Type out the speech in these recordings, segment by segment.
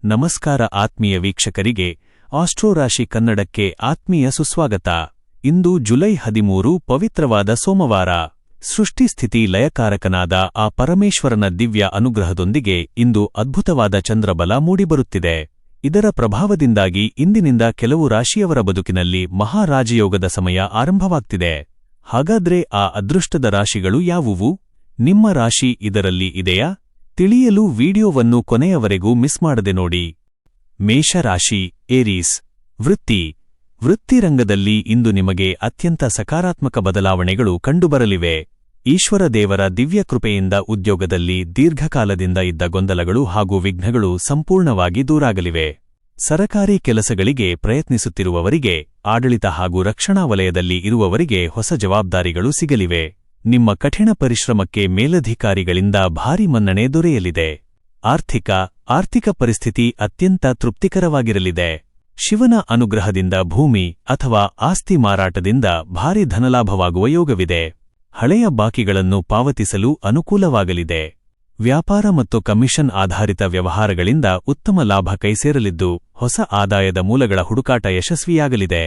ನಮಸ್ಕಾರ ಆತ್ಮೀಯ ವೀಕ್ಷಕರಿಗೆ ಆಸ್ಟ್ರೋ ರಾಶಿ ಕನ್ನಡಕ್ಕೆ ಆತ್ಮೀಯ ಸುಸ್ವಾಗತ. ಇಂದು ಜುಲೈ 13 ಪವಿತ್ರವಾದ ಸೋಮವಾರ. ಸೃಷ್ಟಿಸ್ಥಿತಿ ಲಯಕಾರಕನಾದ ಆ ಪರಮೇಶ್ವರನ ದಿವ್ಯ ಅನುಗ್ರಹದೊಂದಿಗೆ ಇಂದು ಅದ್ಭುತವಾದ ಚಂದ್ರಬಲ ಮೂಡಿಬರುತ್ತಿದೆ. ಇದರ ಪ್ರಭಾವದಿಂದಾಗಿ ಇಂದಿನಿಂದ ಕೆಲವು ರಾಶಿಯವರ ಬದುಕಿನಲ್ಲಿ ಮಹಾರಾಜಯೋಗದ ಸಮಯ ಆರಂಭವಾಗ್ತಿದೆ. ಹಾಗಾದ್ರೆ ಆ ಅದೃಷ್ಟದ ರಾಶಿಗಳು ಯಾವುವು? ನಿಮ್ಮ ರಾಶಿ ಇದರಲ್ಲಿ ಇದೆಯಾ? ತಿಳಿಯಲು ವಿಡಿಯೋವನ್ನು ಕೊನೆಯವರೆಗೂ ಮಿಸ್ ಮಾಡದೆ ನೋಡಿ. ಮೇಷರಾಶಿ, ಏರೀಸ್. ವೃತ್ತಿರಂಗದಲ್ಲಿ ಇಂದು ನಿಮಗೆ ಅತ್ಯಂತ ಸಕಾರಾತ್ಮಕ ಬದಲಾವಣೆಗಳು ಕಂಡುಬರಲಿವೆ. ಈಶ್ವರ ದೇವರ ದಿವ್ಯ ಕೃಪೆಯಿಂದ ಉದ್ಯೋಗದಲ್ಲಿ ದೀರ್ಘಕಾಲದಿಂದ ಇದ್ದ ಗೊಂದಲಗಳು ಹಾಗೂ ವಿಘ್ನಗಳು ಸಂಪೂರ್ಣವಾಗಿ ದೂರಾಗಲಿವೆ. ಸರಕಾರಿ ಕೆಲಸಗಳಿಗೆ ಪ್ರಯತ್ನಿಸುತ್ತಿರುವವರಿಗೆ, ಆಡಳಿತ ಹಾಗೂ ರಕ್ಷಣಾ ವಲಯದಲ್ಲಿ ಇರುವವರಿಗೆ ಹೊಸ ಜವಾಬ್ದಾರಿಗಳು ಸಿಗಲಿವೆ. ನಿಮ್ಮ ಕಠಿಣ ಪರಿಶ್ರಮಕ್ಕೆ ಮೇಲಧಿಕಾರಿಗಳಿಂದ ಭಾರಿ ಮನ್ನಣೆ ದೊರೆಯಲಿದೆ. ಆರ್ಥಿಕ ಪರಿಸ್ಥಿತಿ ಅತ್ಯಂತ ತೃಪ್ತಿಕರವಾಗಿರಲಿದೆ. ಶಿವನ ಅನುಗ್ರಹದಿಂದ ಭೂಮಿ ಅಥವಾ ಆಸ್ತಿ ಮಾರಾಟದಿಂದ ಭಾರಿ ಧನಲಾಭವಾಗುವ ಯೋಗವಿದೆ. ಹಳೆಯ ಬಾಕಿಗಳನ್ನು ಪಾವತಿಸಲು ಅನುಕೂಲವಾಗಲಿದೆ. ವ್ಯಾಪಾರ ಮತ್ತು ಕಮಿಷನ್ ಆಧಾರಿತ ವ್ಯವಹಾರಗಳಿಂದ ಉತ್ತಮ ಲಾಭ ಕೈಸೇರಲಿದ್ದು, ಹೊಸ ಆದಾಯದ ಮೂಲಗಳ ಹುಡುಕಾಟ ಯಶಸ್ವಿಯಾಗಲಿದೆ.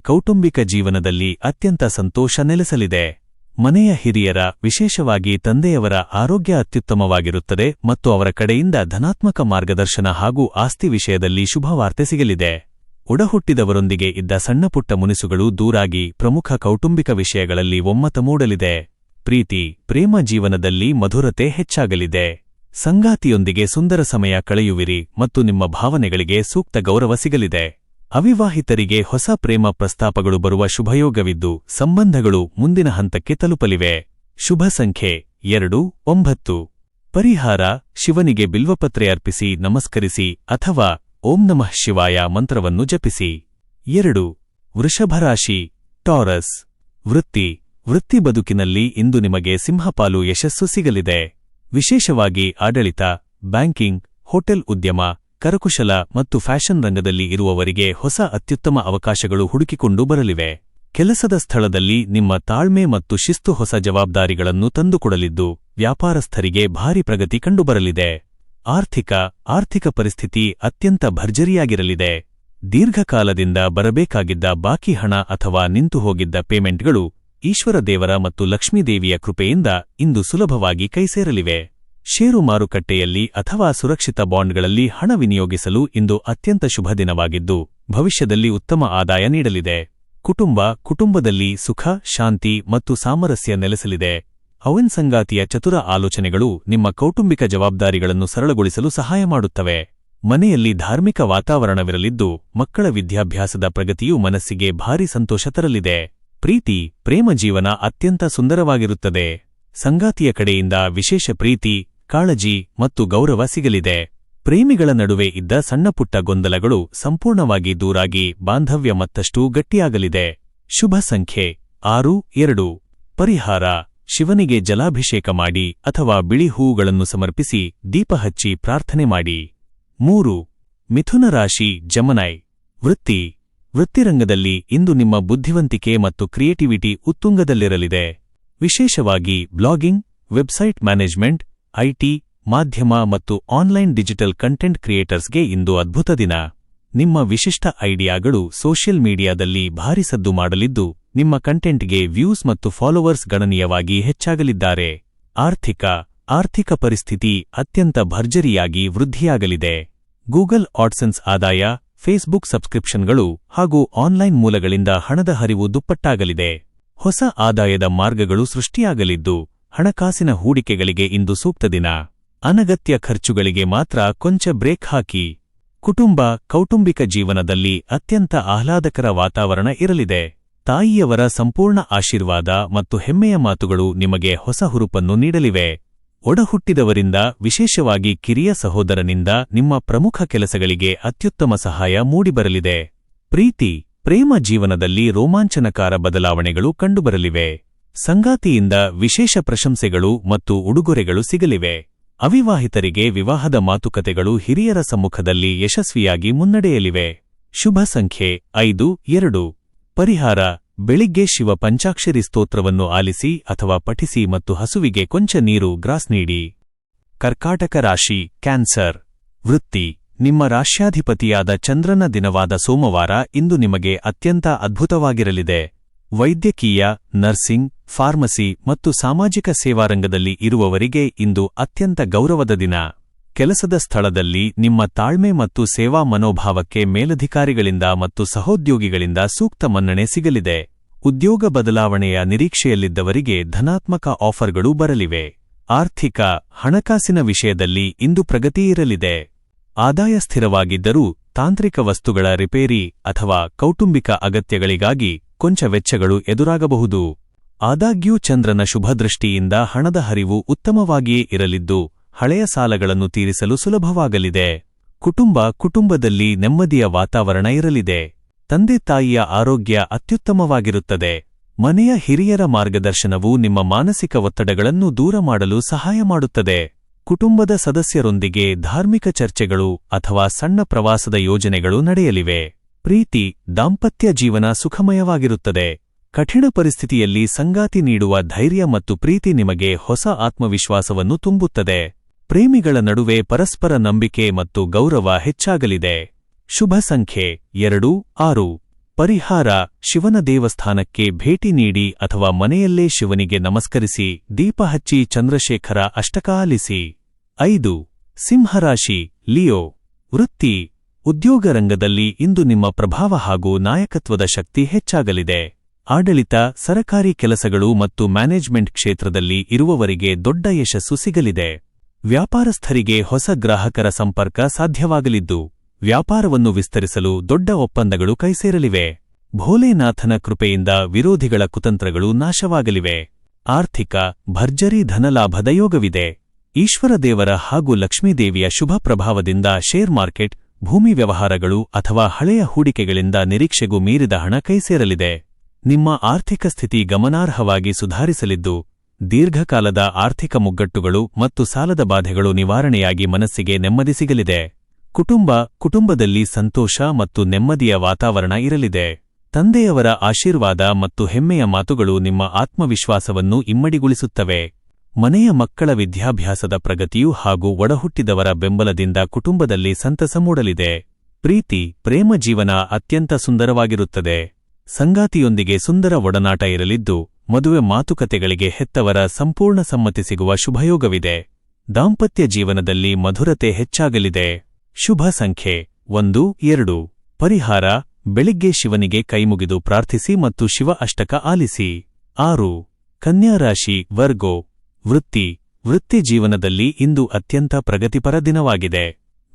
ಕೌಟುಂಬಿಕ ಜೀವನದಲ್ಲಿ ಅತ್ಯಂತ ಸಂತೋಷ ನೆಲೆಸಲಿದೆ. ಮನೆಯ ಹಿರಿಯರ, ವಿಶೇಷವಾಗಿ ತಂದೆಯವರ ಆರೋಗ್ಯ ಅತ್ಯುತ್ತಮವಾಗಿರುತ್ತದೆ ಮತ್ತು ಅವರ ಕಡೆಯಿಂದ ಧನಾತ್ಮಕ ಮಾರ್ಗದರ್ಶನ ಹಾಗೂ ಆಸ್ತಿ ವಿಷಯದಲ್ಲಿ ಶುಭವಾರ್ತೆ ಸಿಗಲಿದೆ. ಒಡಹುಟ್ಟಿದವರೊಂದಿಗೆ ಇದ್ದ ಸಣ್ಣಪುಟ್ಟ ಮುನಿಸುಗಳು ದೂರಾಗಿ ಪ್ರಮುಖ ಕೌಟುಂಬಿಕ ವಿಷಯಗಳಲ್ಲಿ ಒಮ್ಮತ ಮೂಡಲಿದೆ. ಪ್ರೇಮ ಜೀವನದಲ್ಲಿ ಮಧುರತೆ ಹೆಚ್ಚಾಗಲಿದೆ. ಸಂಗಾತಿಯೊಂದಿಗೆ ಸುಂದರ ಸಮಯ ಕಳೆಯುವಿರಿ ಮತ್ತು ನಿಮ್ಮ ಭಾವನೆಗಳಿಗೆ ಸೂಕ್ತ ಗೌರವ ಸಿಗಲಿದೆ. ಅವಿವಾಹಿತರಿಗೆ ಹೊಸ ಪ್ರೇಮ ಪ್ರಸ್ತಾಪಗಳು ಬರುವ ಶುಭಯೋಗವಿದ್ದು, ಸಂಬಂಧಗಳು ಮುಂದಿನ ಹಂತಕ್ಕೆ ತಲುಪಲಿವೆ. ಶುಭ ಸಂಖ್ಯೆ 2, 9. ಪರಿಹಾರ: ಶಿವನಿಗೆ ಬಿಲ್ವಪತ್ರೆ ಅರ್ಪಿಸಿ ನಮಸ್ಕರಿಸಿ ಅಥವಾ ಓಂ ನಮಃ ಶಿವಾಯ ಮಂತ್ರವನ್ನು ಜಪಿಸಿ. 2. ವೃಷಭರಾಶಿ, ಟಾರಸ್. ವೃತ್ತಿ ಬದುಕಿನಲ್ಲಿ ಇಂದು ನಿಮಗೆ ಸಿಂಹಪಾಲು ಯಶಸ್ಸು ಸಿಗಲಿದೆ. ವಿಶೇಷವಾಗಿ ಆಡಳಿತ, ಬ್ಯಾಂಕಿಂಗ್, ಹೋಟೆಲ್ ಉದ್ಯಮ, ಕರಕುಶಲ ಮತ್ತು ಫ್ಯಾಷನ್ ರಂಗದಲ್ಲಿ ಇರುವವರಿಗೆ ಹೊಸ ಅತ್ಯುತ್ತಮ ಅವಕಾಶಗಳು ಹುಡುಕಿಕೊಂಡು ಬರಲಿವೆ. ಕೆಲಸದ ಸ್ಥಳದಲ್ಲಿ ನಿಮ್ಮ ತಾಳ್ಮೆ ಮತ್ತು ಶಿಸ್ತು ಹೊಸ ಜವಾಬ್ದಾರಿಗಳನ್ನು ತಂದುಕೊಡಲಿದ್ದು, ವ್ಯಾಪಾರಸ್ಥರಿಗೆ ಭಾರಿ ಪ್ರಗತಿ ಕಂಡುಬರಲಿದೆ. ಆರ್ಥಿಕ ಪರಿಸ್ಥಿತಿ ಅತ್ಯಂತ ಭರ್ಜರಿಯಾಗಿರಲಿದೆ. ದೀರ್ಘಕಾಲದಿಂದ ಬರಬೇಕಾಗಿದ್ದ ಬಾಕಿ ಹಣ ಅಥವಾ ನಿಂತುಹೋಗಿದ್ದ ಪೇಮೆಂಟ್ಗಳು ಈಶ್ವರ ದೇವರ ಮತ್ತು ಲಕ್ಷ್ಮೀದೇವಿಯ ಕೃಪೆಯಿಂದ ಇಂದು ಸುಲಭವಾಗಿ ಕೈಸೇರಲಿವೆ. ಷೇರು ಮಾರುಕಟ್ಟೆಯಲ್ಲಿ ಅಥವಾ ಸುರಕ್ಷಿತ ಬಾಂಡ್ಗಳಲ್ಲಿ ಹಣ ವಿನಿಯೋಗಿಸಲು ಇಂದು ಅತ್ಯಂತ ಶುಭ ದಿನವಾಗಿದ್ದು, ಭವಿಷ್ಯದಲ್ಲಿ ಉತ್ತಮ ಆದಾಯ ನೀಡಲಿದೆ. ಕುಟುಂಬದಲ್ಲಿ ಸುಖ, ಶಾಂತಿ ಮತ್ತು ಸಾಮರಸ್ಯ ನೆಲೆಸಲಿದೆ. ಸಂಗಾತಿಯ ಚತುರ ಆಲೋಚನೆಗಳು ನಿಮ್ಮ ಕೌಟುಂಬಿಕ ಜವಾಬ್ದಾರಿಗಳನ್ನು ಸರಳಗೊಳಿಸಲು ಸಹಾಯ ಮಾಡುತ್ತವೆ. ಮನೆಯಲ್ಲಿ ಧಾರ್ಮಿಕ ವಾತಾವರಣವಿರಲಿದ್ದು, ಮಕ್ಕಳ ವಿದ್ಯಾಭ್ಯಾಸದ ಪ್ರಗತಿಯು ಮನಸ್ಸಿಗೆ ಭಾರಿ ಸಂತೋಷ ತರಲಿದೆ. ಪ್ರೇಮ ಜೀವನ ಅತ್ಯಂತ ಸುಂದರವಾಗಿರುತ್ತದೆ. ಸಂಗಾತಿಯ ಕಡೆಯಿಂದ ವಿಶೇಷ ಪ್ರೀತಿ, ಕಾಳಜಿ ಮತ್ತು ಗೌರವ ಸಿಗಲಿದೆ. ಪ್ರೇಮಿಗಳ ನಡುವೆ ಇದ್ದ ಸಣ್ಣಪುಟ್ಟ ಗೊಂದಲಗಳು ಸಂಪೂರ್ಣವಾಗಿ ದೂರಾಗಿ ಬಾಂಧವ್ಯ ಮತ್ತಷ್ಟು ಗಟ್ಟಿಯಾಗಲಿದೆ. ಶುಭ ಸಂಖ್ಯೆ 6, 2. ಪರಿಹಾರ: ಶಿವನಿಗೆ ಜಲಾಭಿಷೇಕ ಮಾಡಿ ಅಥವಾ ಬಿಳಿ ಹೂವುಗಳನ್ನು ಸಮರ್ಪಿಸಿ ದೀಪ ಹಚ್ಚಿ ಪ್ರಾರ್ಥನೆ ಮಾಡಿ. 3. ಮಿಥುನ ರಾಶಿ, ಜಮನೈ. ವೃತ್ತಿರಂಗದಲ್ಲಿ ಇಂದು ನಿಮ್ಮ ಬುದ್ಧಿವಂತಿಕೆ ಮತ್ತು ಕ್ರಿಯೇಟಿವಿಟಿ ಉತ್ತುಂಗದಲ್ಲಿರಲಿದೆ. ವಿಶೇಷವಾಗಿ ಬ್ಲಾಗಿಂಗ್, ವೆಬ್ಸೈಟ್ ಮ್ಯಾನೇಜ್ಮೆಂಟ್, ಐಟಿ, ಮಾಧ್ಯಮ ಮತ್ತು ಆನ್ಲೈನ್ ಡಿಜಿಟಲ್ ಕಂಟೆಂಟ್ ಕ್ರಿಯೇಟರ್ಸ್ಗೆ ಇಂದು ಅದ್ಭುತ ದಿನ. ನಿಮ್ಮ ವಿಶಿಷ್ಟ ಐಡಿಯಾಗಳು ಸೋಷಿಯಲ್ ಮೀಡಿಯಾದಲ್ಲಿ ಭಾರಿ ಸದ್ದು ಮಾಡಲಿದ್ದು, ನಿಮ್ಮ ಕಂಟೆಂಟ್ಗೆ ವ್ಯೂಸ್ ಮತ್ತು ಫಾಲೋವರ್ಸ್ ಗಣನೀಯವಾಗಿ ಹೆಚ್ಚಾಗಲಿದ್ದಾರೆ. ಆರ್ಥಿಕ ಪರಿಸ್ಥಿತಿ ಅತ್ಯಂತ ಭರ್ಜರಿಯಾಗಿ ವೃದ್ಧಿಯಾಗಲಿದೆ. ಗೂಗಲ್ ಆಡ್ಸೆನ್ಸ್ ಆದಾಯ, ಫೇಸ್ಬುಕ್ ಸಬ್ಸ್ಕ್ರಿಪ್ಷನ್ಗಳು ಹಾಗೂ ಆನ್ಲೈನ್ ಮೂಲಗಳಿಂದ ಹಣದ ಹರಿವು ದುಪ್ಪಟ್ಟಾಗಲಿದೆ. ಹೊಸ ಆದಾಯದ ಮಾರ್ಗಗಳು ಸೃಷ್ಟಿಯಾಗಲಿದ್ದು, ಹಣಕಾಸಿನ ಹೂಡಿಕೆಗಳಿಗೆ ಇಂದು ಸೂಕ್ತ ದಿನ. ಅನಗತ್ಯ ಖರ್ಚುಗಳಿಗೆ ಮಾತ್ರ ಕೊಂಚ ಬ್ರೇಕ್ ಹಾಕಿ. ಕೌಟುಂಬಿಕ ಜೀವನದಲ್ಲಿ ಅತ್ಯಂತ ಆಹ್ಲಾದಕರ ವಾತಾವರಣ ಇರಲಿದೆ. ತಾಯಿಯವರ ಸಂಪೂರ್ಣ ಆಶೀರ್ವಾದ ಮತ್ತು ಹೆಮ್ಮೆಯ ಮಾತುಗಳು ನಿಮಗೆ ಹೊಸ ಹುರುಪನ್ನು ನೀಡಲಿವೆ. ಒಡಹುಟ್ಟಿದವರಿಂದ, ವಿಶೇಷವಾಗಿ ಕಿರಿಯ ಸಹೋದರನಿಂದ ನಿಮ್ಮ ಪ್ರಮುಖ ಕೆಲಸಗಳಿಗೆ ಅತ್ಯುತ್ತಮ ಸಹಾಯ ಮೂಡಿಬರಲಿದೆ. ಪ್ರೇಮ ಜೀವನದಲ್ಲಿ ರೋಮಾಂಚನಕಾರ ಬದಲಾವಣೆಗಳು ಕಂಡುಬರಲಿವೆ. ಸಂಗಾತಿಯಿಂದ ವಿಶೇಷ ಪ್ರಶಂಸೆಗಳು ಮತ್ತು ಉಡುಗೊರೆಗಳು ಸಿಗಲಿವೆ. ಅವಿವಾಹಿತರಿಗೆ ವಿವಾಹದ ಮಾತುಕತೆಗಳು ಹಿರಿಯರ ಸಮ್ಮುಖದಲ್ಲಿ ಯಶಸ್ವಿಯಾಗಿ ಮುನ್ನಡೆಯಲಿವೆ. ಶುಭ ಸಂಖ್ಯೆ 5, 2. ಪರಿಹಾರ: ಬೆಳಿಗ್ಗೆ ಶಿವ ಪಂಚಾಕ್ಷರಿ ಸ್ತೋತ್ರವನ್ನು ಆಲಿಸಿ ಅಥವಾ ಪಠಿಸಿ ಮತ್ತು ಹಸುವಿಗೆ ಕೊಂಚ ನೀರು ಗ್ರಾಸ್ ನೀಡಿ. ಕರ್ಕಾಟಕ ರಾಶಿ, ಕ್ಯಾನ್ಸರ್. ನಿಮ್ಮ ರಾಶ್ಯಾಧಿಪತಿಯಾದ ಚಂದ್ರನ ದಿನವಾದ ಸೋಮವಾರ ಇಂದು ನಿಮಗೆ ಅತ್ಯಂತ ಅದ್ಭುತವಾಗಿರಲಿದೆ. ವೈದ್ಯಕೀಯ, ನರ್ಸಿಂಗ್, ಫಾರ್ಮಸಿ ಮತ್ತು ಸಾಮಾಜಿಕ ಸೇವಾರಂಗದಲ್ಲಿ ಇರುವವರಿಗೆ ಇಂದು ಅತ್ಯಂತ ಗೌರವದ ದಿನ. ಕೆಲಸದ ಸ್ಥಳದಲ್ಲಿ ನಿಮ್ಮ ತಾಳ್ಮೆ ಮತ್ತು ಸೇವಾ ಮನೋಭಾವಕ್ಕೆ ಮೇಲಧಿಕಾರಿಗಳಿಂದ ಮತ್ತು ಸಹೋದ್ಯೋಗಿಗಳಿಂದ ಸೂಕ್ತ ಮನ್ನಣೆ ಸಿಗಲಿದೆ. ಉದ್ಯೋಗ ಬದಲಾವಣೆಯ ನಿರೀಕ್ಷೆಯಲ್ಲಿದ್ದವರಿಗೆ ಧನಾತ್ಮಕ ಆಫರ್ಗಳು ಬರಲಿವೆ. ಆರ್ಥಿಕ, ಹಣಕಾಸಿನ ವಿಷಯದಲ್ಲಿ ಇಂದು ಪ್ರಗತಿಯಿರಲಿದೆ. ಆದಾಯ ಸ್ಥಿರವಾಗಿದ್ದರೂ ತಾಂತ್ರಿಕ ವಸ್ತುಗಳ ರಿಪೇರಿ ಅಥವಾ ಕೌಟುಂಬಿಕ ಅಗತ್ಯಗಳಿಗಾಗಿ ಕೊಂಚ ವೆಚ್ಚಗಳು ಎದುರಾಗಬಹುದು. ಆದಾಗ್ಯೂ ಚಂದ್ರನ ಶುಭದೃಷ್ಟಿಯಿಂದ ಹಣದ ಹರಿವು ಉತ್ತಮವಾಗಿಯೇ ಇರಲಿದ್ದು, ಹಳೆಯ ಸಾಲಗಳನ್ನು ತೀರಿಸಲು ಸುಲಭವಾಗಲಿದೆ. ಕುಟುಂಬದಲ್ಲಿ ನೆಮ್ಮದಿಯ ವಾತಾವರಣ ಇರಲಿದೆ. ತಂದೆ-ತಾಯಿಯ ಆರೋಗ್ಯ ಅತ್ಯುತ್ತಮವಾಗಿರುತ್ತದೆ. ಮನೆಯ ಹಿರಿಯರ ಮಾರ್ಗದರ್ಶನವು ನಿಮ್ಮ ಮಾನಸಿಕ ಒತ್ತಡಗಳನ್ನು ದೂರ ಮಾಡಲು ಸಹಾಯ ಮಾಡುತ್ತದೆ. ಕುಟುಂಬದ ಸದಸ್ಯರೊಂದಿಗೆ ಧಾರ್ಮಿಕ ಚರ್ಚೆಗಳು ಅಥವಾ ಸಣ್ಣ ಪ್ರವಾಸದ ಯೋಜನೆಗಳು ನಡೆಯಲಿವೆ. ಪ್ರೀತಿ, ದಾಂಪತ್ಯ ಜೀವನ ಸುಖಮಯವಾಗಿರುತ್ತದೆ. ಕಠಿಣ ಪರಿಸ್ಥಿತಿಯಲ್ಲಿ ಸಂಗಾತಿ ನೀಡುವ ಧೈರ್ಯ ಮತ್ತು ಪ್ರೀತಿ ನಿಮಗೆ ಹೊಸ ಆತ್ಮವಿಶ್ವಾಸವನ್ನು ತುಂಬುತ್ತದೆ. ಪ್ರೇಮಿಗಳ ನಡುವೆ ಪರಸ್ಪರ ನಂಬಿಕೆ ಮತ್ತು ಗೌರವ ಹೆಚ್ಚಾಗಲಿದೆ. ಶುಭ ಸಂಖ್ಯೆ 2, 6. ಪರಿಹಾರ: ಶಿವನ ದೇವಸ್ಥಾನಕ್ಕೆ ಭೇಟಿ ನೀಡಿ ಅಥವಾ ಮನೆಯಲ್ಲೇ ಶಿವನಿಗೆ ನಮಸ್ಕರಿಸಿ ದೀಪ ಹಚ್ಚಿ ಚಂದ್ರಶೇಖರ ಅಷ್ಟಕ ಆಲಿಸಿ. 5. ಸಿಂಹರಾಶಿ, ಲಿಯೋ. ವೃತ್ತಿ: ಉದ್ಯೋಗ ರಂಗದಲ್ಲಿ ಇಂದು ನಿಮ್ಮ ಪ್ರಭಾವ ಹಾಗೂ ನಾಯಕತ್ವದ ಶಕ್ತಿ ಹೆಚ್ಚಾಗಲಿದೆ. ಆಡಳಿತ, ಸರಕಾರಿ ಕೆಲಸಗಳು ಮತ್ತು ಮ್ಯಾನೇಜ್ಮೆಂಟ್ ಕ್ಷೇತ್ರದಲ್ಲಿ ಇರುವವರಿಗೆ ದೊಡ್ಡ ಯಶಸ್ಸು ಸಿಗಲಿದೆ. ವ್ಯಾಪಾರಸ್ಥರಿಗೆ ಹೊಸ ಗ್ರಾಹಕರ ಸಂಪರ್ಕ ಸಾಧ್ಯವಾಗಲಿದ್ದು, ವ್ಯಾಪಾರವನ್ನು ವಿಸ್ತರಿಸಲು ದೊಡ್ಡ ಒಪ್ಪಂದಗಳು ಕೈಸೇರಲಿವೆ. ಭೋಲೆನಾಥನ ಕೃಪೆಯಿಂದ ವಿರೋಧಿಗಳ ಕುತಂತ್ರಗಳು ನಾಶವಾಗಲಿವೆ. ಆರ್ಥಿಕ: ಭರ್ಜರಿ ಧನಲಾಭದ ಯೋಗವಿದೆ. ಈಶ್ವರದೇವರ ಹಾಗೂ ಲಕ್ಷ್ಮೀದೇವಿಯ ಶುಭ ಪ್ರಭಾವದಿಂದ ಶೇರ್ ಮಾರ್ಕೆಟ್, ಭೂಮಿ ವ್ಯವಹಾರಗಳು ಅಥವಾ ಹಳೆಯ ಹೂಡಿಕೆಗಳಿಂದ ನಿರೀಕ್ಷೆಗೂ ಮೀರಿದ ಹಣ ಕೈಸೇರಲಿದೆ. ನಿಮ್ಮ ಆರ್ಥಿಕ ಸ್ಥಿತಿ ಗಮನಾರ್ಹವಾಗಿ ಸುಧಾರಿಸಲಿದ್ದು, ದೀರ್ಘಕಾಲದ ಆರ್ಥಿಕ ಮುಗ್ಗಟ್ಟುಗಳು ಮತ್ತು ಸಾಲದ ಬಾಧೆಗಳು ನಿವಾರಣೆಯಾಗಿ ಮನಸ್ಸಿಗೆ ನೆಮ್ಮದಿ ಸಿಗಲಿದೆ. ಕುಟುಂಬದಲ್ಲಿ ಸಂತೋಷ ಮತ್ತು ನೆಮ್ಮದಿಯ ವಾತಾವರಣ ಇರಲಿದೆ. ತಂದೆಯವರ ಆಶೀರ್ವಾದ ಮತ್ತು ಹೆಮ್ಮೆಯ ಮಾತುಗಳು ನಿಮ್ಮ ಆತ್ಮವಿಶ್ವಾಸವನ್ನು ಇಮ್ಮಡಿಗೊಳಿಸುತ್ತವೆ. ಮನೆಯ ಮಕ್ಕಳ ವಿದ್ಯಾಭ್ಯಾಸದ ಪ್ರಗತಿಯೂ ಹಾಗೂ ಒಡಹುಟ್ಟಿದವರ ಬೆಂಬಲದಿಂದ ಕುಟುಂಬದಲ್ಲಿ ಸಂತಸ ಮೂಡಲಿದೆ. ಪ್ರೇಮ ಜೀವನ ಅತ್ಯಂತ ಸುಂದರವಾಗಿರುತ್ತದೆ. ಸಂಗಾತಿಯೊಂದಿಗೆ ಸುಂದರ ಒಡನಾಟ ಇರಲಿದ್ದು, ಮದುವೆ ಮಾತುಕತೆಗಳಿಗೆ ಹೆತ್ತವರ ಸಂಪೂರ್ಣ ಸಮ್ಮತಿ ಸಿಗುವ ಶುಭಯೋಗವಿದೆ. ದಾಂಪತ್ಯ ಜೀವನದಲ್ಲಿ ಮಧುರತೆ ಹೆಚ್ಚಾಗಲಿದೆ. ಶುಭ ಸಂಖ್ಯೆ 1, 2. ಪರಿಹಾರ: ಬೆಳಿಗ್ಗೆ ಶಿವನಿಗೆ ಕೈಮುಗಿದು ಪ್ರಾರ್ಥಿಸಿ ಮತ್ತು ಶಿವ ಅಷ್ಟಕ ಆಲಿಸಿ. 6. ಕನ್ಯಾ ರಾಶಿ, ವರ್ಗೋ. ವೃತ್ತಿ ಜೀವನದಲ್ಲಿ ಇಂದು ಅತ್ಯಂತ ಪ್ರಗತಿಪರ ದಿನವಾಗಿದೆ.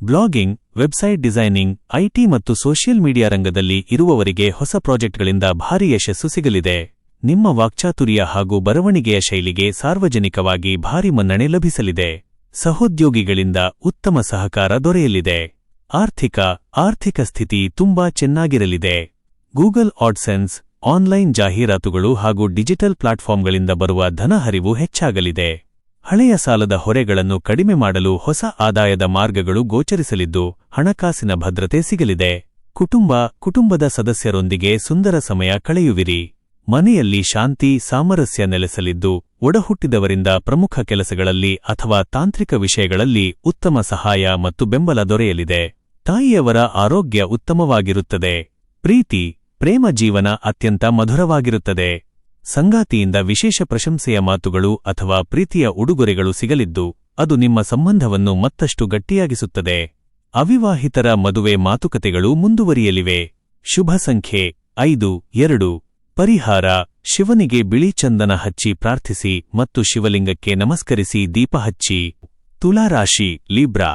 ಬ್ಲಾಗಿಂಗ್, ವೆಬ್ಸೈಟ್ ಡಿಸೈನಿಂಗ್, ಐಟಿ ಮತ್ತು ಸೋಷಿಯಲ್ ಮೀಡಿಯಾ ರಂಗದಲ್ಲಿ ಇರುವವರಿಗೆ ಹೊಸ ಪ್ರಾಜೆಕ್ಟ್ಗಳಿಂದ ಭಾರಿ ಯಶಸ್ಸು ಸಿಗಲಿದೆ. ನಿಮ್ಮ ವಾಕ್ಚಾತುರ್ಯ ಹಾಗೂ ಬರವಣಿಗೆಯ ಶೈಲಿಗೆ ಸಾರ್ವಜನಿಕವಾಗಿ ಭಾರಿ ಮನ್ನಣೆ ಲಭಿಸಲಿದೆ. ಸಹೋದ್ಯೋಗಿಗಳಿಂದ ಉತ್ತಮ ಸಹಕಾರ ದೊರೆಯಲಿದೆ. ಆರ್ಥಿಕ ಸ್ಥಿತಿ ತುಂಬಾ ಚೆನ್ನಾಗಿರಲಿದೆ. ಗೂಗಲ್ ಆಡ್ಸೆನ್ಸ್, ಆನ್ಲೈನ್ ಜಾಹೀರಾತುಗಳು ಹಾಗೂ ಡಿಜಿಟಲ್ ಪ್ಲಾಟ್ಫಾರ್ಮ್ಗಳಿಂದ ಬರುವ ಧನಹರಿವು ಹೆಚ್ಚಾಗಲಿದೆ. ಹಳೆಯ ಸಾಲದ ಹೊರೆಗಳನ್ನು ಕಡಿಮೆ ಮಾಡಲು ಹೊಸ ಆದಾಯದ ಮಾರ್ಗಗಳು ಗೋಚರಿಸಲಿದ್ದು, ಹಣಕಾಸಿನ ಭದ್ರತೆ ಸಿಗಲಿದೆ. ಕುಟುಂಬದ ಸದಸ್ಯರೊಂದಿಗೆ ಸುಂದರ ಸಮಯ ಕಳೆಯುವಿರಿ. ಮನೆಯಲ್ಲಿ ಶಾಂತಿ, ಸಾಮರಸ್ಯ ನೆಲೆಸಲಿದ್ದು, ಒಡಹುಟ್ಟಿದವರಿಂದ ಪ್ರಮುಖ ಕೆಲಸಗಳಲ್ಲಿ ಅಥವಾ ತಾಂತ್ರಿಕ ವಿಷಯಗಳಲ್ಲಿ ಉತ್ತಮ ಸಹಾಯ ಮತ್ತು ಬೆಂಬಲ ದೊರೆಯಲಿದೆ. ತಾಯಿಯವರ ಆರೋಗ್ಯ ಉತ್ತಮವಾಗಿರುತ್ತದೆ. ಪ್ರೇಮ ಜೀವನ ಅತ್ಯಂತ ಮಧುರವಾಗಿರುತ್ತದೆ. ಸಂಗಾತಿಯಿಂದ ವಿಶೇಷ ಪ್ರಶಂಸೆಯ ಮಾತುಗಳು ಅಥವಾ ಪ್ರೀತಿಯ ಉಡುಗೊರೆಗಳು ಸಿಗಲಿದ್ದು, ಅದು ನಿಮ್ಮ ಸಂಬಂಧವನ್ನು ಮತ್ತಷ್ಟು ಗಟ್ಟಿಯಾಗಿಸುತ್ತದೆ. ಅವಿವಾಹಿತರ ಮದುವೆ ಮಾತುಕತೆಗಳು ಮುಂದುವರಿಯಲಿವೆ. ಶುಭ ಸಂಖ್ಯೆ 5, 2. ಪರಿಹಾರ: ಶಿವನಿಗೆ ಬಿಳಿ ಚಂದನ ಹಚ್ಚಿ ಪ್ರಾರ್ಥಿಸಿ ಮತ್ತು ಶಿವಲಿಂಗಕ್ಕೆ ನಮಸ್ಕರಿಸಿ ದೀಪ ಹಚ್ಚಿ. ತುಲಾರಾಶಿ, ಲಿಬ್ರಾ.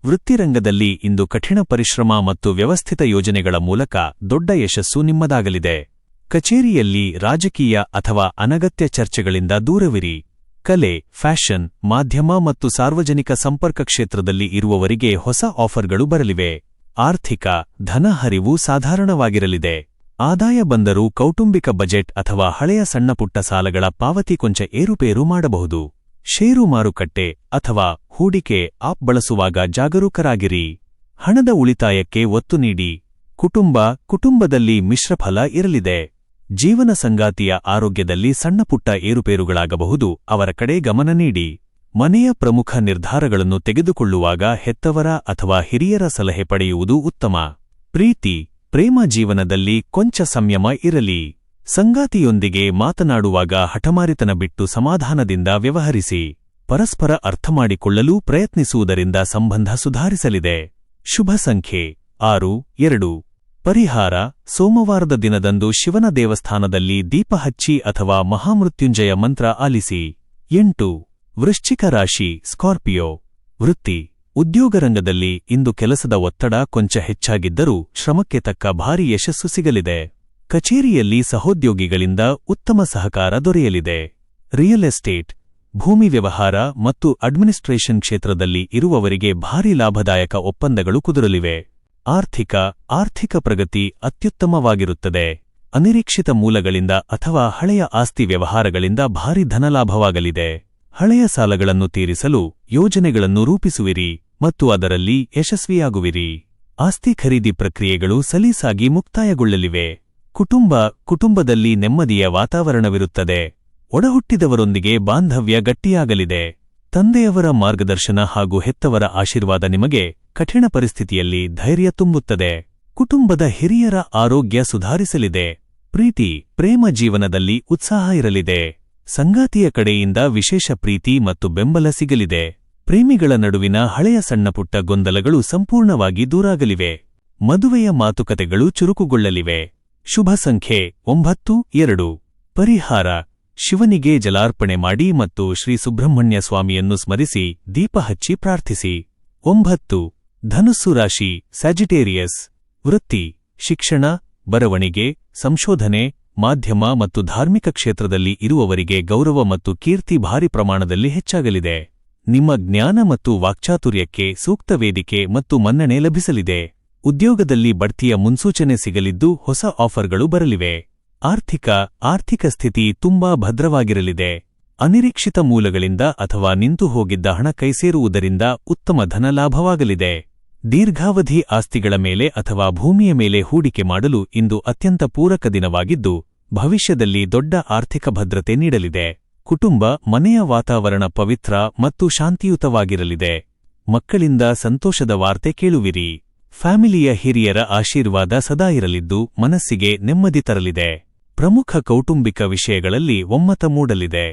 ವೃತ್ತಿರಂಗದಲ್ಲಿ ಇಂದು ಕಠಿಣ ಪರಿಶ್ರಮ ಮತ್ತು ವ್ಯವಸ್ಥಿತ ಯೋಜನೆಗಳ ಮೂಲಕ ದೊಡ್ಡ ಯಶಸ್ಸು ನಿಮ್ಮದಾಗಲಿದೆ. ಕಚೇರಿಯಲ್ಲಿ ರಾಜಕೀಯ ಅಥವಾ ಅನಗತ್ಯ ಚರ್ಚೆಗಳಿಂದ ದೂರವಿರಿ. ಕಲೆ, ಫ್ಯಾಷನ್, ಮಾಧ್ಯಮ ಮತ್ತು ಸಾರ್ವಜನಿಕ ಸಂಪರ್ಕ ಕ್ಷೇತ್ರದಲ್ಲಿ ಇರುವವರಿಗೆ ಹೊಸ ಆಫರ್ಗಳು ಬರಲಿವೆ. ಆರ್ಥಿಕ: ಧನ ಹರಿವು ಸಾಧಾರಣವಾಗಿರಲಿದೆ. ಆದಾಯ ಬಂದರೂ ಕೌಟುಂಬಿಕ ಬಜೆಟ್ ಅಥವಾ ಹಳೆಯ ಸಣ್ಣಪುಟ್ಟ ಸಾಲಗಳ ಪಾವತಿ ಕೊಂಚ ಏರುಪೇರು ಮಾಡಬಹುದು. ಷೇರು ಮಾರುಕಟ್ಟೆ ಅಥವಾ ಹೂಡಿಕೆ ಆಪ್ ಬಳಸುವಾಗ ಜಾಗರೂಕರಾಗಿರಿ. ಹಣದ ಉಳಿತಾಯಕ್ಕೆ ಒತ್ತು ನೀಡಿ. ಕುಟುಂಬದಲ್ಲಿ ಮಿಶ್ರಫಲ ಇರಲಿದೆ. ಜೀವನ ಸಂಗಾತಿಯ ಆರೋಗ್ಯದಲ್ಲಿ ಸಣ್ಣಪುಟ್ಟ ಏರುಪೇರುಗಳಾಗಬಹುದು, ಅವರ ಕಡೆ ಗಮನ ನೀಡಿ. ಮನೆಯ ಪ್ರಮುಖ ನಿರ್ಧಾರಗಳನ್ನು ತೆಗೆದುಕೊಳ್ಳುವಾಗ ಹೆತ್ತವರ ಅಥವಾ ಹಿರಿಯರ ಸಲಹೆ ಪಡೆಯುವುದು ಉತ್ತಮ. ಪ್ರೀತಿ, ಪ್ರೇಮ ಜೀವನದಲ್ಲಿ ಕೊಂಚ ಸಂಯಮ ಇರಲಿ. ಸಂಗಾತಿಯೊಂದಿಗೆ ಮಾತನಾಡುವಾಗ ಹಠಮಾರಿತನ ಬಿಟ್ಟು ಸಮಾಧಾನದಿಂದ ವ್ಯವಹರಿಸಿ. ಪರಸ್ಪರ ಅರ್ಥಮಾಡಿಕೊಳ್ಳಲು ಪ್ರಯತ್ನಿಸುವುದರಿಂದ ಸಂಬಂಧ ಸುಧಾರಿಸಲಿದೆ. ಶುಭ ಸಂಖ್ಯೆ 6-2. ಪರಿಹಾರ: ಸೋಮವಾರದ ದಿನದಂದು ಶಿವನ ದೇವಸ್ಥಾನದಲ್ಲಿ ದೀಪ ಹಚ್ಚಿ ಅಥವಾ ಮಹಾಮೃತ್ಯುಂಜಯ ಮಂತ್ರ ಆಲಿಸಿ. 8. ವೃಶ್ಚಿಕ ರಾಶಿ ಸ್ಕಾರ್ಪಿಯೋ. ವೃತ್ತಿ, ಉದ್ಯೋಗರಂಗದಲ್ಲಿ ಇಂದು ಕೆಲಸದ ಒತ್ತಡ ಕೊಂಚ ಹೆಚ್ಚಾಗಿದ್ದರೂ ಶ್ರಮಕ್ಕೆ ತಕ್ಕ ಭಾರಿ ಯಶಸ್ಸು ಸಿಗಲಿದೆ. ಕಚೇರಿಯಲ್ಲಿ ಸಹೋದ್ಯೋಗಿಗಳಿಂದ ಉತ್ತಮ ಸಹಕಾರ ದೊರೆಯಲಿದೆ. ರಿಯಲ್ ಎಸ್ಟೇಟ್, ಭೂಮಿ ವ್ಯವಹಾರ ಮತ್ತು ಅಡ್ಮಿನಿಸ್ಟ್ರೇಷನ್ ಕ್ಷೇತ್ರದಲ್ಲಿ ಇರುವವರಿಗೆ ಭಾರಿ ಲಾಭದಾಯಕ ಒಪ್ಪಂದಗಳು ಕುದುರಲಿವೆ. ಆರ್ಥಿಕ ಪ್ರಗತಿ ಅತ್ಯುತ್ತಮವಾಗಿರುತ್ತದೆ. ಅನಿರೀಕ್ಷಿತ ಮೂಲಗಳಿಂದ ಅಥವಾ ಹಳೆಯ ಆಸ್ತಿ ವ್ಯವಹಾರಗಳಿಂದ ಭಾರಿ ಧನಲಾಭವಾಗಲಿದೆ. ಹಳೆಯ ಸಾಲಗಳನ್ನು ತೀರಿಸಲು ಯೋಜನೆಗಳನ್ನು ರೂಪಿಸುವಿರಿ ಮತ್ತು ಅದರಲ್ಲಿ ಯಶಸ್ವಿಯಾಗುವಿರಿ. ಆಸ್ತಿ ಖರೀದಿ ಪ್ರಕ್ರಿಯೆಗಳು ಸಲೀಸಾಗಿ ಮುಕ್ತಾಯಗೊಳ್ಳಲಿವೆ. ಕುಟುಂಬದಲ್ಲಿ ನೆಮ್ಮದಿಯ ವಾತಾವರಣವಿರುತ್ತದೆ. ಒಡಹುಟ್ಟಿದವರೊಂದಿಗೆ ಬಾಂಧವ್ಯ ಗಟ್ಟಿಯಾಗಲಿದೆ. ತಂದೆಯವರ ಮಾರ್ಗದರ್ಶನ ಹಾಗೂ ಹೆತ್ತವರ ಆಶೀರ್ವಾದ ನಿಮಗೆ ಕಠಿಣ ಪರಿಸ್ಥಿತಿಯಲ್ಲಿ ಧೈರ್ಯ ತುಂಬುತ್ತದೆ. ಕುಟುಂಬದ ಹಿರಿಯರ ಆರೋಗ್ಯ ಸುಧಾರಿಸಲಿದೆ. ಪ್ರೀತಿ, ಪ್ರೇಮ ಜೀವನದಲ್ಲಿ ಉತ್ಸಾಹ ಇರಲಿದೆ. ಸಂಗಾತಿಯ ಕಡೆಯಿಂದ ವಿಶೇಷ ಪ್ರೀತಿ ಮತ್ತು ಬೆಂಬಲ ಸಿಗಲಿದೆ. ಪ್ರೇಮಿಗಳ ನಡುವಿನ ಹಳೆಯ ಸಣ್ಣಪುಟ್ಟ ಗೊಂದಲಗಳು ಸಂಪೂರ್ಣವಾಗಿ ದೂರಾಗಲಿವೆ. ಮದುವೆಯ ಮಾತುಕತೆಗಳು ಚುರುಕುಗೊಳ್ಳಲಿವೆ. ಶುಭ ಸಂಖ್ಯೆ 9-2. ಪರಿಹಾರ: ಶಿವನಿಗೆ ಜಲಾರ್ಪಣೆ ಮಾಡಿ ಮತ್ತು ಶ್ರೀ ಸುಬ್ರಹ್ಮಣ್ಯ ಸ್ವಾಮಿಯನ್ನು ಸ್ಮರಿಸಿ ದೀಪ ಹಚ್ಚಿ ಪ್ರಾರ್ಥಿಸಿ. 9. ಧನುಸ್ಸು ರಾಶಿ ಸ್ಯಾಜಿಟೇರಿಯಸ್. ವೃತ್ತಿ, ಶಿಕ್ಷಣ, ಬರವಣಿಗೆ, ಸಂಶೋಧನೆ, ಮಾಧ್ಯಮ ಮತ್ತು ಧಾರ್ಮಿಕ ಕ್ಷೇತ್ರದಲ್ಲಿ ಇರುವವರಿಗೆ ಗೌರವ ಮತ್ತು ಕೀರ್ತಿ ಭಾರಿ ಪ್ರಮಾಣದಲ್ಲಿ ಹೆಚ್ಚಾಗಲಿದೆ. ನಿಮ್ಮ ಜ್ಞಾನ ಮತ್ತು ವಾಕ್ಚಾತುರ್ಯಕ್ಕೆ ಸೂಕ್ತ ವೇದಿಕೆ ಮತ್ತು ಮನ್ನಣೆ ಲಭಿಸಲಿದೆ. ಉದ್ಯೋಗದಲ್ಲಿ ಬಡ್ತಿಯ ಮುನ್ಸೂಚನೆ ಸಿಗಲಿದ್ದು ಹೊಸ ಆಫರ್ಗಳು ಬರಲಿವೆ. ಆರ್ಥಿಕ ಸ್ಥಿತಿ ತುಂಬಾ ಭದ್ರವಾಗಿರಲಿದೆ. ಅನಿರೀಕ್ಷಿತ ಮೂಲಗಳಿಂದ ಅಥವಾ ನಿಂತು ಹೋಗಿದ್ದ ಹಣ ಕೈಸೇರುವುದರಿಂದ ಉತ್ತಮ ಧನಲಾಭವಾಗಲಿದೆ. ದೀರ್ಘಾವಧಿ ಆಸ್ತಿಗಳ ಮೇಲೆ ಅಥವಾ ಭೂಮಿಯ ಮೇಲೆ ಹೂಡಿಕೆ ಮಾಡಲು ಇಂದು ಅತ್ಯಂತ ಪೂರಕ ದಿನವಾಗಿದ್ದು ಭವಿಷ್ಯದಲ್ಲಿ ದೊಡ್ಡ ಆರ್ಥಿಕ ಭದ್ರತೆ ನೀಡಲಿದೆ. ಕುಟುಂಬ, ಮನೆಯ ವಾತಾವರಣ ಪವಿತ್ರ ಮತ್ತು ಶಾಂತಿಯುತವಾಗಿರಲಿದೆ. ಮಕ್ಕಳಿಂದ ಸಂತೋಷದ ವಾರ್ತೆ ಕೇಳುವಿರಿ. ಫ್ಯಾಮಿಲಿಯ ಹಿರಿಯರ ಆಶೀರ್ವಾದ ಸದಾ ಇರಲಿದ್ದು ಮನಸ್ಸಿಗೆ ನೆಮ್ಮದಿ ತರಲಿದೆ. ಪ್ರಮುಖ ಕೌಟುಂಬಿಕ ವಿಷಯಗಳಲ್ಲಿ ಒಮ್ಮತ ಮೂಡಲಿದೆ.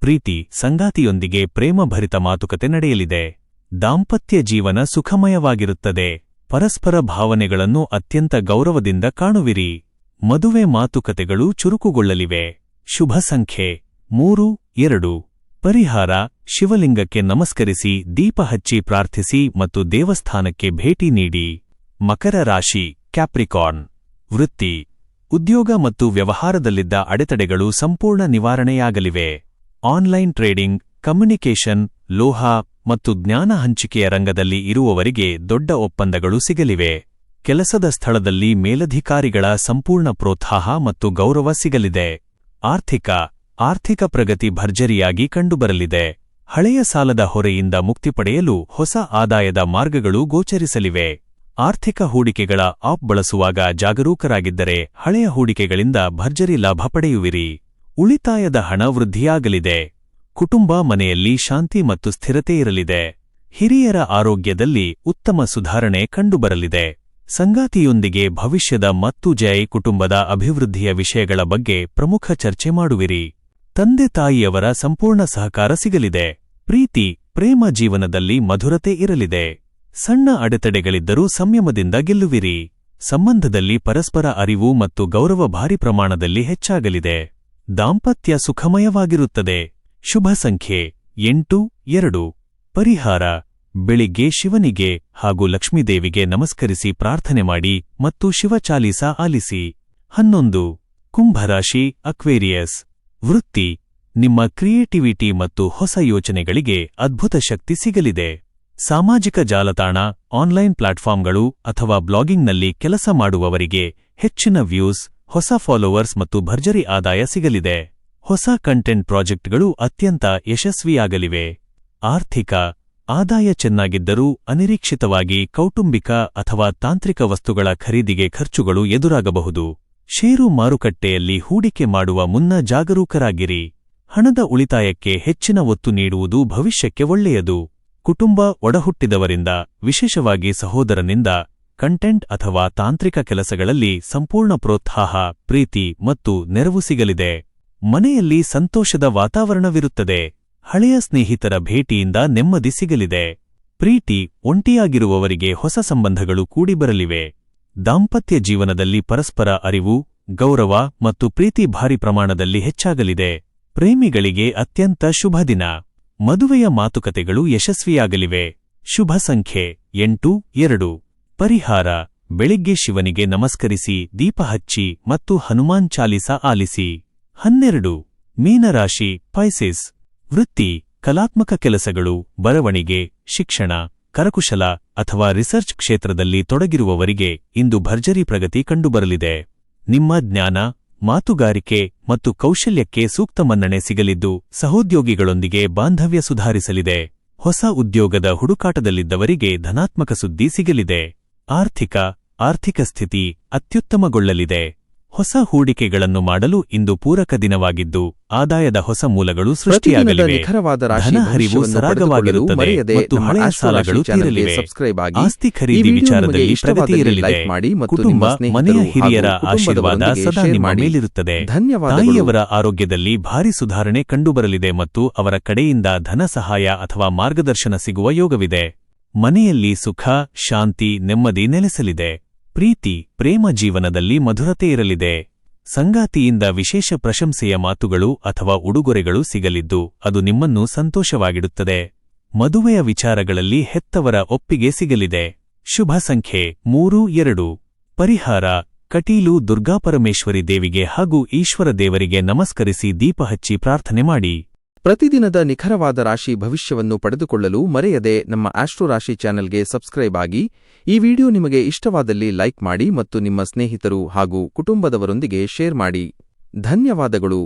ಪ್ರೀತಿ, ಸಂಗಾತಿಯೊಂದಿಗೆ ಪ್ರೇಮಭರಿತ ಮಾತುಕತೆ ನಡೆಯಲಿದೆ. ದಾಂಪತ್ಯ ಜೀವನ ಸುಖಮಯವಾಗಿರುತ್ತದೆ. ಪರಸ್ಪರ ಭಾವನೆಗಳನ್ನು ಅತ್ಯಂತ ಗೌರವದಿಂದ ಕಾಣುವಿರಿ. ಮದುವೆ ಮಾತುಕತೆಗಳು ಚುರುಕುಗೊಳ್ಳಲಿವೆ. ಶುಭ ಸಂಖ್ಯೆ 3-2. ಪರಿಹಾರ: ಶಿವಲಿಂಗಕ್ಕೆ ನಮಸ್ಕರಿಸಿ ದೀಪ ಹಚ್ಚಿ ಪ್ರಾರ್ಥಿಸಿ ಮತ್ತು ದೇವಸ್ಥಾನಕ್ಕೆ ಭೇಟಿ ನೀಡಿ. ಮಕರ ರಾಶಿ ಕ್ಯಾಪ್ರಿಕಾರ್ನ್. ವೃತ್ತಿ, ಉದ್ಯೋಗ ಮತ್ತು ವ್ಯವಹಾರದಲ್ಲಿದ್ದ ಅಡೆತಡೆಗಳು ಸಂಪೂರ್ಣ ನಿವಾರಣೆಯಾಗಲಿವೆ. ಆನ್ಲೈನ್ ಟ್ರೇಡಿಂಗ್, ಕಮ್ಯುನಿಕೇಷನ್, ಲೋಹ ಮತ್ತು ಜ್ಞಾನ ಹಂಚಿಕೆಯ ರಂಗದಲ್ಲಿ ಇರುವವರಿಗೆ ದೊಡ್ಡ ಒಪ್ಪಂದಗಳು ಸಿಗಲಿವೆ. ಕೆಲಸದ ಸ್ಥಳದಲ್ಲಿ ಮೇಲಧಿಕಾರಿಗಳ ಸಂಪೂರ್ಣ ಪ್ರೋತ್ಸಾಹ ಮತ್ತು ಗೌರವ ಸಿಗಲಿದೆ. ಆರ್ಥಿಕ ಪ್ರಗತಿ ಭರ್ಜರಿಯಾಗಿ ಕಂಡುಬರಲಿದೆ. ಹಳೆಯ ಸಾಲದ ಹೊರೆಯಿಂದ ಮುಕ್ತಿ ಪಡೆಯಲು ಹೊಸ ಆದಾಯದ ಮಾರ್ಗಗಳು ಗೋಚರಿಸಲಿವೆ. ಆರ್ಥಿಕ ಹೂಡಿಕೆಗಳ ಆಪ್ ಬಳಸುವಾಗ ಜಾಗರೂಕರಾಗಿದ್ದರೆ ಹಳೆಯ ಹೂಡಿಕೆಗಳಿಂದ ಭರ್ಜರಿ ಲಾಭ ಪಡೆಯುವಿರಿ. ಉಳಿತಾಯದ ಹಣ ವೃದ್ಧಿಯಾಗಲಿದೆ. ಕುಟುಂಬ, ಮನೆಯಲ್ಲಿ ಶಾಂತಿ ಮತ್ತು ಸ್ಥಿರತೆ ಇರಲಿದೆ. ಹಿರಿಯರ ಆರೋಗ್ಯದಲ್ಲಿ ಉತ್ತಮ ಸುಧಾರಣೆ ಕಂಡುಬರಲಿದೆ. ಸಂಗಾತಿಯೊಂದಿಗೆ ಭವಿಷ್ಯದ ಮತ್ತು ಕುಟುಂಬದ ಅಭಿವೃದ್ಧಿಯ ವಿಷಯಗಳ ಬಗ್ಗೆ ಪ್ರಮುಖ ಚರ್ಚೆ ಮಾಡುವಿರಿ. ತಂದೆ-ತಾಯಿಯವರ ಸಂಪೂರ್ಣ ಸಹಕಾರ ಸಿಗಲಿದೆ. ಪ್ರೀತಿ, ಪ್ರೇಮ ಜೀವನದಲ್ಲಿ ಮಧುರತೆ ಇರಲಿದೆ. ಸಣ್ಣ ಅಡೆತಡೆಗಳಿದ್ದರೂ ಸಂಯಮದಿಂದ ಗೆಲ್ಲುವಿರಿ. ಸಂಬಂಧದಲ್ಲಿ ಪರಸ್ಪರ ಅರಿವು ಮತ್ತು ಗೌರವ ಭಾರಿ ಪ್ರಮಾಣದಲ್ಲಿ ಹೆಚ್ಚಾಗಲಿದೆ. ದಾಂಪತ್ಯ ಸುಖಮಯವಾಗಿರುತ್ತದೆ. ಶುಭ ಸಂಖ್ಯೆ 8-2. ಪರಿಹಾರ: ಬೆಳಿಗ್ಗೆ ಶಿವನಿಗೆ ಹಾಗೂ ಲಕ್ಷ್ಮೀದೇವಿಗೆ ನಮಸ್ಕರಿಸಿ ಪ್ರಾರ್ಥನೆ ಮಾಡಿ ಮತ್ತು ಶಿವಚಾಲೀಸ ಆಲಿಸಿ. 11. ಕುಂಭರಾಶಿ ಅಕ್ವೇರಿಯಸ್. ವೃತ್ತಿ, ನಿಮ್ಮ ಕ್ರಿಯೇಟಿವಿಟಿ ಮತ್ತು ಹೊಸ ಯೋಚನೆಗಳಿಗೆ ಅದ್ಭುತ ಶಕ್ತಿ ಸಿಗಲಿದೆ. ಸಾಮಾಜಿಕ ಜಾಲತಾಣ, ಆನ್ಲೈನ್ ಪ್ಲಾಟ್ಫಾರ್ಮ್ಗಳು ಅಥವಾ ಬ್ಲಾಗಿಂಗ್ನಲ್ಲಿ ಕೆಲಸ ಮಾಡುವವರಿಗೆ ಹೆಚ್ಚಿನ ವ್ಯೂಸ್, ಹೊಸ ಫಾಲೋವರ್ಸ್ ಮತ್ತು ಭರ್ಜರಿ ಆದಾಯ ಸಿಗಲಿದೆ. ಹೊಸ ಕಂಟೆಂಟ್ ಪ್ರಾಜೆಕ್ಟ್ಗಳು ಅತ್ಯಂತ ಯಶಸ್ವಿಯಾಗಲಿವೆ. ಆರ್ಥಿಕ ಆದಾಯ ಚೆನ್ನಾಗಿದ್ದರೂ ಅನಿರೀಕ್ಷಿತವಾಗಿ ಕೌಟುಂಬಿಕ ಅಥವಾ ತಾಂತ್ರಿಕ ವಸ್ತುಗಳ ಖರೀದಿಗೆ ಖರ್ಚುಗಳು ಎದುರಾಗಬಹುದು. ಷೇರು ಮಾರುಕಟ್ಟೆಯಲ್ಲಿ ಹೂಡಿಕೆ ಮಾಡುವ ಮುನ್ನ ಜಾಗರೂಕರಾಗಿರಿ. ಹಣದ ಉಳಿತಾಯಕ್ಕೆ ಹೆಚ್ಚಿನ ಒತ್ತು ನೀಡುವುದು ಭವಿಷ್ಯಕ್ಕೆ ಒಳ್ಳೆಯದು. ಕುಟುಂಬ ಒಡಹುಟ್ಟಿದವರಿಂದ, ವಿಶೇಷವಾಗಿ ಸಹೋದರನಿಂದ, ಕಂಟೆಂಟ್ ಅಥವಾ ತಾಂತ್ರಿಕ ಕೆಲಸಗಳಲ್ಲಿ ಸಂಪೂರ್ಣ ಪ್ರೋತ್ಸಾಹ, ಪ್ರೀತಿ ಮತ್ತು ನೆರವು ಸಿಗಲಿದೆ. ಮನೆಯಲ್ಲಿ ಸಂತೋಷದ ವಾತಾವರಣವಿರುತ್ತದೆ. ಹಳೆಯ ಸ್ನೇಹಿತರ ಭೇಟಿಯಿಂದ ನೆಮ್ಮದಿ ಸಿಗಲಿದೆ. ಪ್ರೀತಿ, ಒಂಟಿಯಾಗಿರುವವರಿಗೆ ಹೊಸ ಸಂಬಂಧಗಳು ಕೂಡಿಬರಲಿವೆ. ದಾಂಪತ್ಯ ಜೀವನದಲ್ಲಿ ಪರಸ್ಪರ ಅರಿವು, ಗೌರವ ಮತ್ತು ಪ್ರೀತಿ ಭಾರಿ ಪ್ರಮಾಣದಲ್ಲಿ ಹೆಚ್ಚಾಗಲಿದೆ. ಪ್ರೇಮಿಗಳಿಗೆ ಅತ್ಯಂತ ಶುಭ ದಿನ. ಮದುವೆಯ ಮಾತುಕತೆಗಳು ಯಶಸ್ವಿಯಾಗಲಿವೆ. ಶುಭ ಸಂಖ್ಯೆ 8-2. ಪರಿಹಾರ: ಬೆಳಿಗ್ಗೆ ಶಿವನಿಗೆ ನಮಸ್ಕರಿಸಿ, ದೀಪ ಹಚ್ಚಿ ಮತ್ತು ಹನುಮಾನ್ ಚಾಲೀಸ ಆಲಿಸಿ. 12. ಮೀನರಾಶಿ ಪೈಸಿಸ್. ವೃತ್ತಿ: ಕಲಾತ್ಮಕ ಕೆಲಸಗಳು, ಬರವಣಿಗೆ, ಶಿಕ್ಷಣ, ಕರಕುಶಲ ಅಥವಾ ರಿಸರ್ಚ್ ಕ್ಷೇತ್ರದಲ್ಲಿ ತೊಡಗಿರುವವರಿಗೆ ಇಂದು ಭರ್ಜರಿ ಪ್ರಗತಿ ಕಂಡುಬರಲಿದೆ. ನಿಮ್ಮ ಜ್ಞಾನ, ಮಾತುಗಾರಿಕೆ ಮತ್ತು ಕೌಶಲ್ಯಕ್ಕೆ ಸೂಕ್ತ ಮನ್ನಣೆ ಸಿಗಲಿದ್ದು, ಸಹೋದ್ಯೋಗಿಗಳೊಂದಿಗೆ ಬಾಂಧವ್ಯ ಸುಧಾರಿಸಲಿದೆ. ಹೊಸ ಉದ್ಯೋಗದ ಹುಡುಕಾಟದಲ್ಲಿದ್ದವರಿಗೆ ಧನಾತ್ಮಕ ಸುದ್ದಿ ಸಿಗಲಿದೆ. ಆರ್ಥಿಕ ಸ್ಥಿತಿ ಅತ್ಯುತ್ತಮಗೊಳ್ಳಲಿದೆ. ಹೊಸ ಹೂಡಿಕೆಗಳನ್ನು ಮಾಡಲು ಇಂದು ಪೂರಕ ದಿನವಾಗಿದ್ದು, ಆದಾಯದ ಹೊಸ ಮೂಲಗಳು ಸೃಷ್ಟಿಯಾಗಲಿವೆ. ಧನ ಹರಿವು ಸರಾಗವಾಗಿರುತ್ತದೆ ಮತ್ತು ಹಳೆಯ ಸಾಲಗಳು ತೀರಲಿವೆ. ಆಸ್ತಿ ಖರೀದಿ ವಿಚಾರದಲ್ಲಿ ಪ್ರಗತಿ ಇರಲಿದೆ. ಕುಟುಂಬ, ಮನೆಯ ಹಿರಿಯರ ಆಶೀರ್ವಾದ ಸದಾ ನಿಮ್ಮ ಮೇಲಿರುತ್ತದೆ. ತಾಯಿಯವರ ಆರೋಗ್ಯದಲ್ಲಿ ಭಾರಿ ಸುಧಾರಣೆ ಕಂಡುಬರಲಿದೆ ಮತ್ತು ಅವರ ಕಡೆಯಿಂದ ಧನ ಸಹಾಯ ಅಥವಾ ಮಾರ್ಗದರ್ಶನ ಸಿಗುವ ಯೋಗವಿದೆ. ಮನೆಯಲ್ಲಿ ಸುಖ, ಶಾಂತಿ, ನೆಮ್ಮದಿ ನೆಲೆಸಲಿದೆ. ಪ್ರೀತಿ, ಪ್ರೇಮ ಜೀವನದಲ್ಲಿ ಮಧುರತೆ ಇರಲಿದೆ. ಸಂಗಾತಿಯಿಂದ ವಿಶೇಷ ಪ್ರಶಂಸೆಯ ಮಾತುಗಳು ಅಥವಾ ಉಡುಗೊರೆಗಳು ಸಿಗಲಿದ್ದು, ಅದು ನಿಮ್ಮನ್ನು ಸಂತೋಷವಾಗಿಡುತ್ತದೆ. ಮದುವೆಯ ವಿಚಾರಗಳಲ್ಲಿ ಹೆತ್ತವರ ಒಪ್ಪಿಗೆ ಸಿಗಲಿದೆ. ಶುಭ ಸಂಖ್ಯೆ 3-2. ಪರಿಹಾರ: ಕಟೀಲು ದುರ್ಗಾಪರಮೇಶ್ವರಿ ದೇವಿಗೆ ಹಾಗೂ ಈಶ್ವರ ದೇವರಿಗೆ ನಮಸ್ಕರಿಸಿ ದೀಪ ಹಚ್ಚಿ ಪ್ರಾರ್ಥನೆ ಮಾಡಿ. ಪ್ರತಿದಿನದ ನಿಖರವಾದ ರಾಶಿ ಭವಿಷ್ಯವನ್ನು ಪಡೆದುಕೊಳ್ಳಲು ಮರೆಯದೆ ನಮ್ಮ ಆಸ್ಟ್ರೋ ರಾಶಿ ಚಾನೆಲ್ಗೆ ಸಬ್ಸ್ಕ್ರೈಬ್ ಆಗಿ. ಈ ವಿಡಿಯೋ ನಿಮಗೆ ಇಷ್ಟವಾದಲ್ಲಿ ಲೈಕ್ ಮಾಡಿ ಮತ್ತು ನಿಮ್ಮ ಸ್ನೇಹಿತರು ಹಾಗೂ ಕುಟುಂಬದವರೊಂದಿಗೆ ಶೇರ್ ಮಾಡಿ. ಧನ್ಯವಾದಗಳು.